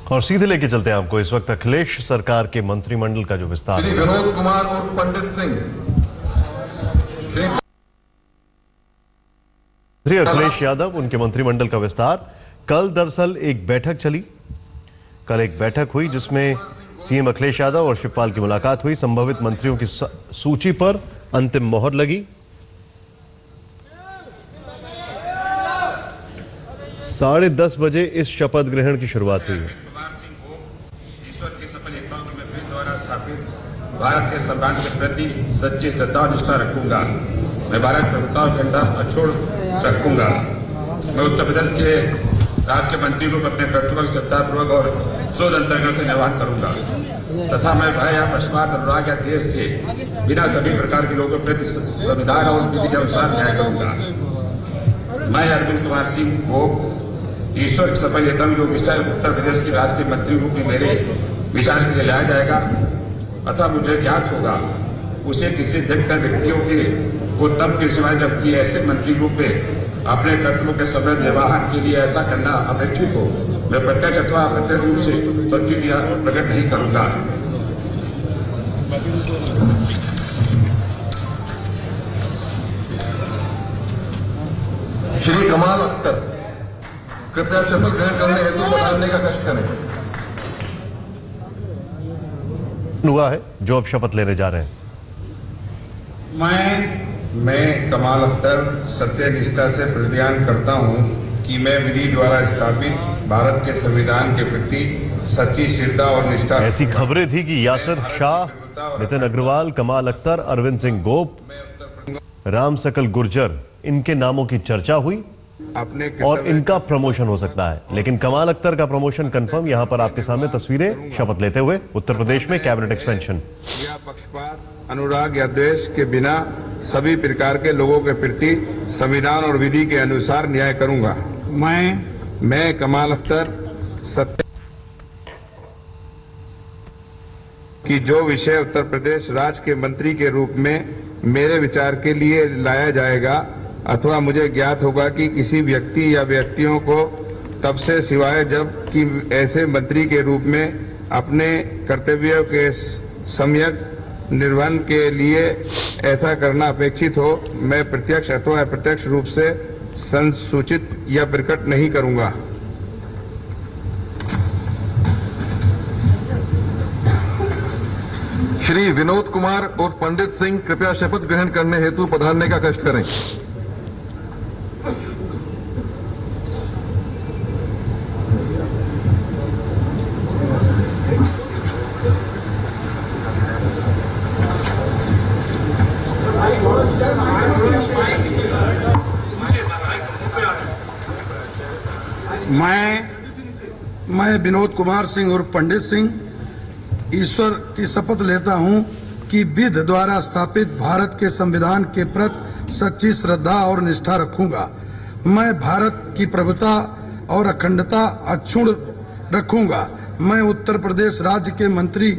और सीधे लेके चलते हैं आपको इस वक्त अखिलेश सरकार के मंत्रिमंडल का जो विस्तार श्री विनोद कुमार और पंडित सिंह। श्री अखिलेश यादव, उनके मंत्रिमंडल का विस्तार। कल दरअसल एक बैठक चली, कल एक बैठक हुई जिसमें सीएम अखिलेश यादव और शिवपाल की मुलाकात हुई। संभावित मंत्रियों की सूची पर अंतिम मोहर लगी। 10:30 बजे इस शपथ ग्रहण की शुरुआत हुई है। भारत के संविधान के प्रति सच्ची श्रद्धा और निष्ठा रखूंगा। मैं भारत की प्रभुता और अखंडता अछूड़ रखूंगा। मैं उत्तर प्रदेश के राज्य के मंत्री को अपने कर्तव्यों की श्रद्धापूर्वक और शोध अंतर्गत से निर्वहन करूंगा तथा मैं भय या पक्षपात, अनुराग या देश के बिना सभी प्रकार के लोगों के प्रति संविधान और विधि के अनुसार न्याय करूंगा। मैं अरविंद कुमार सिंह को ईश्वर की शपथ लेता हूँ जो विषय उत्तर प्रदेश के राज्य के मंत्री रूप में मेरे विचार के लिए लाया जाएगा अतः मुझे ज्ञात होगा उसे किसी व्यक्तियों के को तब के सिवाय जबकि ऐसे मंत्री रूप में अपने कर्तव्यों के समय निर्वाहन के लिए ऐसा करना अपेक्षित हो मैं प्रत्यक्ष अथवा अप्रत्यक्ष रूप से सूचित या प्रकट नहीं करूंगा। श्री कमाल अख्तर, कृपया शपथ ग्रहण करने हेतु पधारने का कष्ट करें। हुआ है जो अब शपथ लेने जा रहे हैं। मैं कमाल अख्तर सत्यनिष्ठा से प्रतिज्ञान करता हूं कि मैं विधि द्वारा स्थापित भारत के संविधान के प्रति सच्ची श्रद्धा और निष्ठा। ऐसी खबरें थी कि यासिर शाह, नितिन अग्रवाल, कमाल अख्तर, अरविंद सिंह गोप, राम सकल गुर्जर, इनके नामों की चर्चा हुई और इनका प्रमोशन हो सकता है। लेकिन कमाल अख्तर का प्रमोशन कंफर्म। यहां पर आपके सामने तस्वीरें शपथ लेते हुए उत्तर प्रदेश में कैबिनेट एक्सपेंशन। या पक्षपात, अनुराग या द्वेष के बिना सभी प्रकार के लोगों के प्रति संविधान और विधि के अनुसार न्याय करूंगा। मैं कमाल अख्तर सत्य कि जो विषय उत्तर प्रदेश राज्य के मंत्री के रूप में मेरे विचार के लिए लाया जाएगा अथवा मुझे ज्ञात होगा कि किसी व्यक्ति या व्यक्तियों को तब से सिवाय जब कि ऐसे मंत्री के रूप में अपने कर्तव्यों के सम्यक निर्वहन के लिए ऐसा करना अपेक्षित हो मैं प्रत्यक्ष अथवा अप्रत्यक्ष रूप से संसूचित या प्रकट नहीं करूंगा। श्री विनोद कुमार और पंडित सिंह, कृपया शपथ ग्रहण करने हेतु पधारने का कष्ट करें। मैं विनोद कुमार सिंह और पंडित सिंह ईश्वर की शपथ लेता हूं कि विधि द्वारा स्थापित भारत के संविधान के प्रति सच्ची श्रद्धा और निष्ठा रखूंगा। मैं भारत की प्रभुता और अखंडता अक्षुण्ण रखूंगा। मैं उत्तर प्रदेश राज्य के मंत्री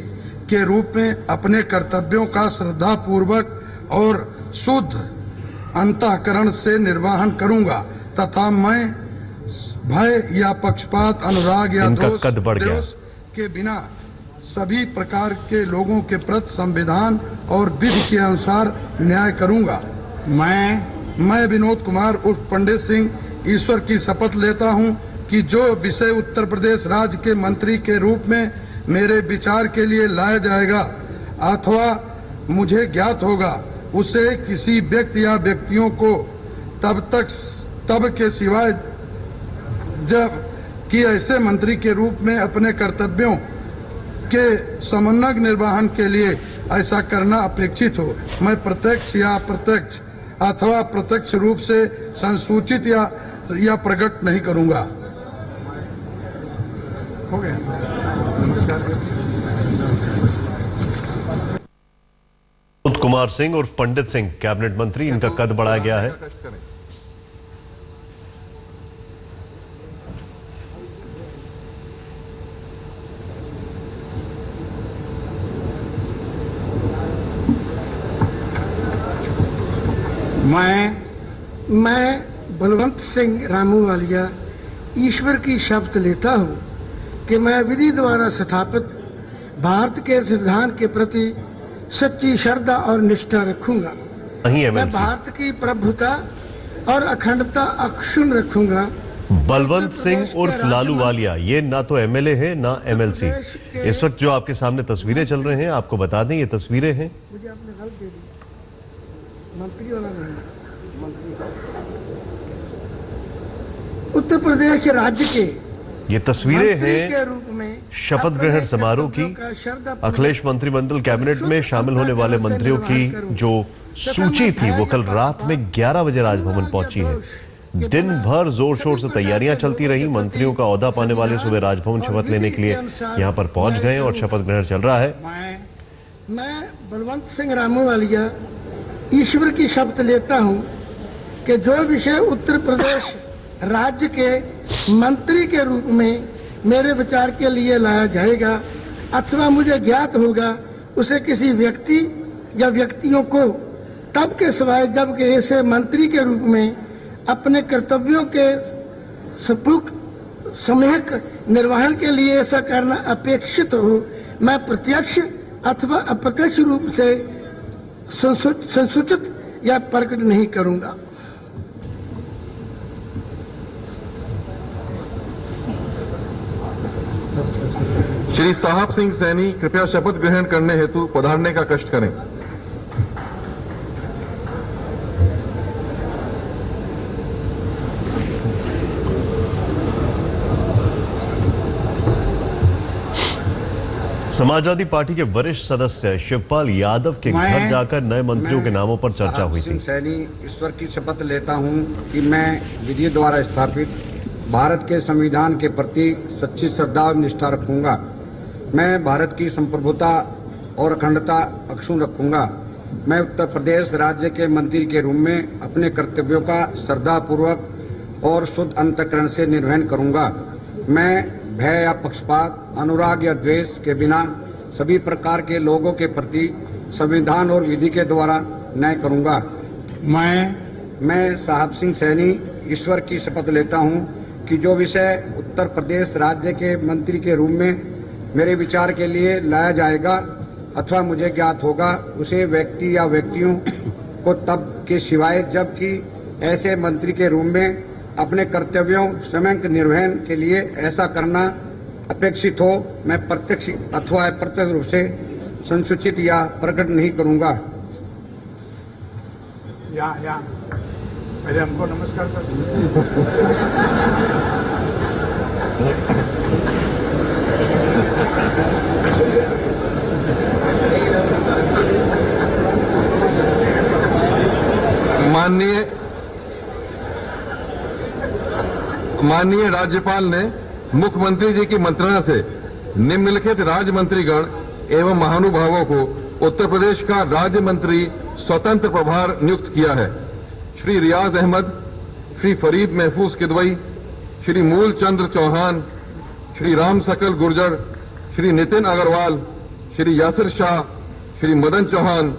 के रूप में अपने कर्तव्यों का श्रद्धापूर्वक और शुद्ध अंतःकरण से निर्वहन करूंगा तथा मैं भय या पक्षपात, अनुराग या दोष के बिना सभी प्रकार के लोगों के प्रति संविधान और विधि के अनुसार न्याय करूंगा। मैं विनोद कुमार उर्फ पंडित सिंह ईश्वर की शपथ लेता हूं कि जो विषय उत्तर प्रदेश राज्य के मंत्री के रूप में मेरे विचार के लिए लाया जाएगा अथवा मुझे ज्ञात होगा उसे किसी व्यक्ति या व्यक्तियों को तब के सिवाय जब कि ऐसे मंत्री के रूप में अपने कर्तव्यों के समन्वय निर्वहन के लिए ऐसा करना अपेक्षित हो मैं प्रत्यक्ष या अप्रत्यक्ष अथवा प्रत्यक्ष रूप से संसूचित या प्रकट नहीं करूंगा। हो गया। विनोद कुमार सिंह उर्फ पंडित सिंह कैबिनेट मंत्री, इनका कद बढ़ाया गया है। मैं बलवंत सिंह रामूवालिया ईश्वर की शपथ लेता हूँ कि मैं विधि द्वारा स्थापित भारत के संविधान के प्रति सच्ची श्रद्धा और निष्ठा रखूंगा। वहीं मैं एमएलसी भारत की प्रभुता और अखंडता अक्षुण्ण रखूंगा। बलवंत सिंह उर्फ लालू वालिया, ये ना तो एमएलए है ना एमएलसी। इस वक्त जो आपके सामने तस्वीरें चल रहे हैं, आपको बता दें ये तस्वीरें हैं मुझे आपने गलत दे दिया, मंत्री वाला नहीं, मंत्री। उत्तर प्रदेश राज्य के ये तस्वीरें मंत्री के हैं रूप में शपथ ग्रहण समारोह की। अखिलेश मंत्रिमंडल कैबिनेट में शामिल होने वाले मंत्रियों की जो सूची थी वो कल रात में 11 बजे राजभवन पहुंची है। दिन भर जोर शोर से तैयारियां चलती रही। मंत्रियों का ओहदा पाने वाले सुबह राजभवन शपथ लेने के लिए यहां पर पहुंच गए और शपथ ग्रहण चल रहा है। मैं बलवंत सिंह रामूवालिया ईश्वर की शपथ लेता हूं कि जो विषय उत्तर प्रदेश राज्य के मंत्री के रूप में मेरे विचार के लिए लाया जाएगा अथवा मुझे ज्ञात होगा, उसे किसी व्यक्ति या व्यक्तियों को तब के सिवाय जबकि ऐसे मंत्री के रूप में अपने कर्तव्यों के सपूर्ण सम्यक निर्वहन के लिए ऐसा करना अपेक्षित हो, मैं प्रत्यक्ष अथवा अप्रत्यक्ष रूप से संसूचित या प्रकट नहीं करूंगा। श्री साहब सिंह सैनी कृपया शपथ ग्रहण करने हेतु पधारने का कष्ट करें। समाजवादी पार्टी के वरिष्ठ सदस्य शिवपाल यादव के घर जाकर नए मंत्रियों के नामों पर चर्चा हुई थी। सैनी ईश्वर की शपथ लेता हूं कि मैं विधि द्वारा स्थापित भारत के संविधान के प्रति सच्ची श्रद्धा और निष्ठा रखूंगा। मैं भारत की संप्रभुता और अखंडता अक्षुण्ण रखूंगा। मैं उत्तर प्रदेश राज्य के मंत्री के रूप में अपने कर्तव्यों का श्रद्धापूर्वक और शुद्ध अंतःकरण से निर्वहन करूंगा। मैं भय या पक्षपात, अनुराग या द्वेष के बिना सभी प्रकार के लोगों के प्रति संविधान और विधि के द्वारा न्याय करूंगा। मैं साहब सिंह सैनी ईश्वर की शपथ लेता हूं कि जो विषय उत्तर प्रदेश राज्य के मंत्री के रूप में मेरे विचार के लिए लाया जाएगा अथवा मुझे ज्ञात होगा, उसे व्यक्ति या व्यक्तियों को तब के सिवाय जबकि ऐसे मंत्री के रूप में अपने कर्तव्यों सम्यक निर्वहन के लिए ऐसा करना अपेक्षित हो, मैं प्रत्यक्ष अथवा अप्रत्यक्ष रूप से संसूचित या प्रकट नहीं करूंगा। या पहले हमको नमस्कार कर माननीय राज्यपाल ने मुख्यमंत्री जी की मंत्रणा से निम्नलिखित राज्य मंत्रीगण एवं महानुभावों को उत्तर प्रदेश का राज्य मंत्री स्वतंत्र प्रभार नियुक्त किया है। श्री रियाज अहमद, श्री फरीद महफूज किदवई, श्री मूल चंद्र चौहान, श्री राम सकल गुर्जर, श्री नितिन अग्रवाल, श्री यासिर शाह, श्री मदन चौहान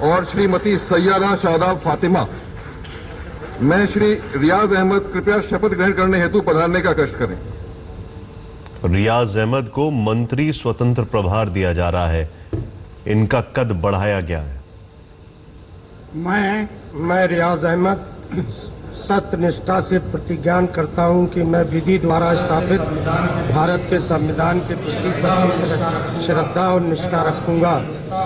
और श्रीमती सैयदा शादाब फातिमा। मैं श्री रियाज अहमद कृपया शपथ ग्रहण करने हेतु पधारने का कष्ट करें। रियाज अहमद को मंत्री स्वतंत्र प्रभार दिया जा रहा है। इनका कद बढ़ाया गया है। मैं रियाज अहमद सत्यनिष्ठा से प्रतिज्ञान करता हूं कि मैं विधि द्वारा स्थापित भारत के संविधान के प्रति सच्ची श्रद्धा और निष्ठा रखूंगा।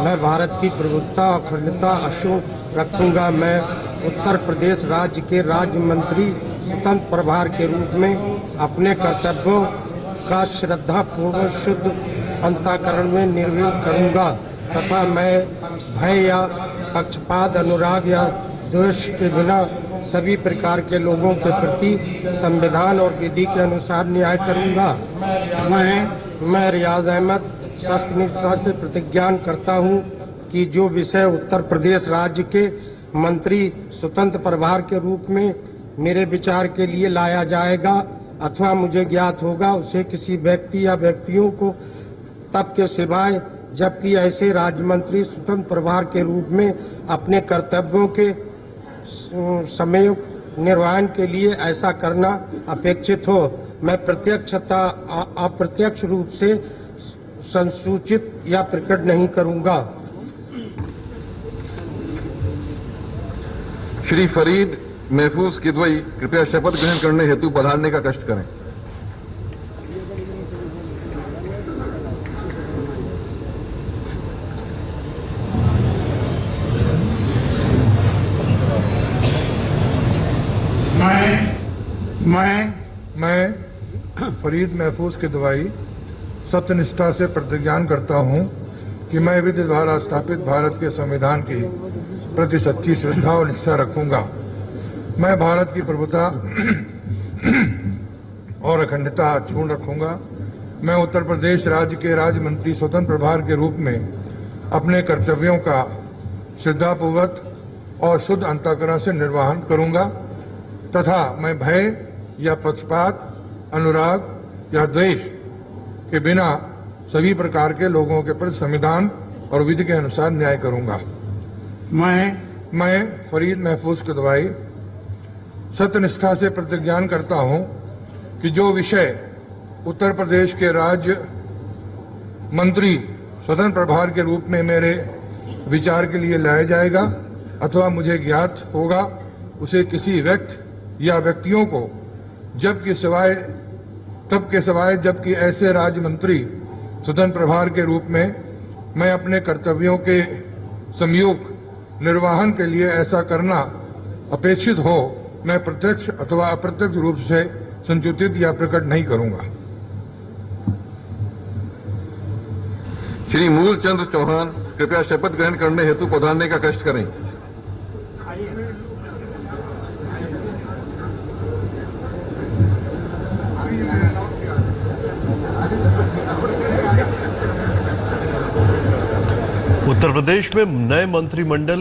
मैं भारत की प्रभुता और अखंडता अक्षुण्ण रखूंगा। मैं उत्तर प्रदेश राज्य के राज्य मंत्री स्वतंत्र प्रभार के रूप में अपने कर्तव्यों का श्रद्धापूर्वक शुद्ध अंतःकरण में निर्वहन करूंगा तथा मैं भय या पक्षपात, अनुराग या द्वेष के बिना सभी प्रकार के लोगों के प्रति संविधान और विधि के अनुसार न्याय करूंगा। मैं रियाज अहमद सत्यनिष्ठा से प्रतिज्ञान करता हूं कि जो विषय उत्तर प्रदेश राज्य के मंत्री स्वतंत्र प्रभार के रूप में मेरे विचार के लिए लाया जाएगा अथवा मुझे ज्ञात होगा, उसे किसी व्यक्ति या व्यक्तियों को तब के सिवाय जबकि ऐसे राज्य मंत्री स्वतंत्र प्रभार के रूप में अपने कर्तव्यों के समय निर्वहन के लिए ऐसा करना अपेक्षित हो, मैं प्रत्यक्ष तथा अप्रत्यक्ष रूप से संसूचित या प्रकट नहीं करूंगा। श्री फरीद महफूज किदवई कृपया शपथ ग्रहण करने हेतु पधारने का कष्ट करें। मैं फरीद महफूज किदवई सत्यनिष्ठा से प्रतिज्ञान करता हूं कि मैं विधि द्वारा स्थापित भारत के संविधान की प्रति सच्ची श्रद्धा और निष्ठा रखूंगा। मैं भारत की प्रभुता और अखंडता अक्षुण्ण रखूंगा। मैं उत्तर प्रदेश राज्य के राज्य मंत्री स्वतंत्र प्रभार के रूप में अपने कर्तव्यों का श्रद्धापूर्वक और शुद्ध अंतःकरण से निर्वहन करूंगा तथा मैं भय या पक्षपात, अनुराग या द्वेष के बिना सभी प्रकार के लोगों के प्रति संविधान और विधि के अनुसार न्याय करूंगा। मैं फरीद महफूज किदवई सत्यनिष्ठा से प्रतिज्ञान करता हूं कि जो विषय उत्तर प्रदेश के राज्य मंत्री स्वतंत्र प्रभार के रूप में मेरे विचार के लिए लाया जाएगा अथवा मुझे ज्ञात होगा, उसे किसी व्यक्ति या व्यक्तियों को तब के सिवाय जबकि ऐसे राज्य मंत्री स्वतंत्र प्रभार के रूप में मैं अपने कर्तव्यों के समयोग निर्वहन के लिए ऐसा करना अपेक्षित हो, मैं प्रत्यक्ष अथवा अप्रत्यक्ष रूप से संसूचित या प्रकट नहीं करूंगा। श्री मूलचंद्र चौहान कृपया शपथ ग्रहण करने हेतु पधारने का कष्ट करें। उत्तर प्रदेश में नए मंत्रिमंडल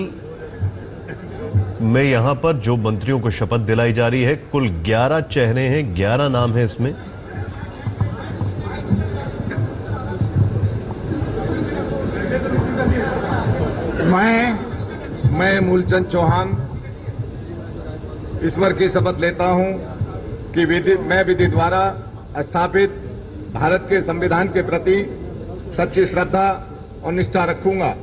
में यहां पर जो मंत्रियों को शपथ दिलाई जा रही है, कुल 11 चेहरे हैं, 11 नाम है इसमें। मैं मूलचंद चौहान ईश्वर की शपथ लेता हूं कि मैं विधि द्वारा स्थापित भारत के संविधान के प्रति सच्ची श्रद्धा और निष्ठा रखूंगा